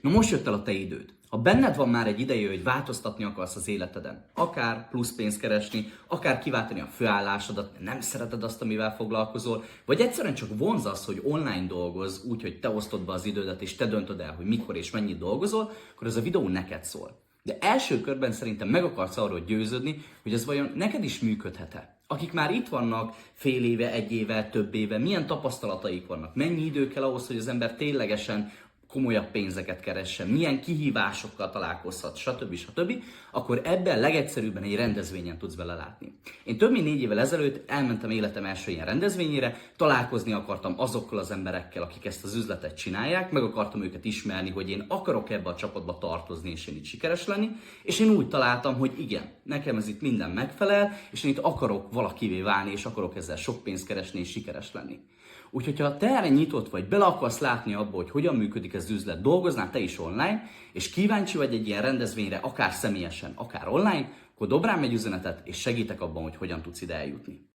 Na most jött el a te időd. Ha benned van már egy ideje, hogy változtatni akarsz az életeden, akár plusz pénzt keresni, akár kiváltani a főállásodat, mert nem szereted azt, amivel foglalkozol, vagy egyszerűen csak vonzasz, hogy online dolgozz, úgy, hogy te osztod be az idődet, és te döntöd el, hogy mikor és mennyit dolgozol, akkor ez a videó neked szól. De első körben szerintem meg akarsz arról győződni, hogy ez vajon neked is működhet-e. Akik már itt vannak fél éve, egy éve, több éve, milyen tapasztalataik vannak, mennyi idő kell ahhoz, hogy az ember ténylegesen komolyabb pénzeket keressen, milyen kihívásokkal találkozhat, stb. Akkor ebben legegyszerűbben egy rendezvényen tudsz belelátni. Én több mint 4 évvel ezelőtt elmentem életem első ilyen rendezvényére, találkozni akartam azokkal az emberekkel, akik ezt az üzletet csinálják, meg akartam őket ismerni, hogy én akarok ebbe a csapatba tartozni, és én itt sikeres lenni, és én úgy találtam, hogy igen, nekem ez itt minden megfelel, és én itt akarok valakivé válni, és akarok ezzel sok pénzt keresni, és sikeres lenni. Úgyhogy ha te erre nyitott vagy, bele akarsz látni abba, hogy hogyan működik ez az üzlet, dolgoznál te is online, és kíváncsi vagy egy ilyen rendezvényre, akár személyesen, akár online, akkor dob rám egy üzenetet, és segítek abban, hogy hogyan tudsz ide eljutni.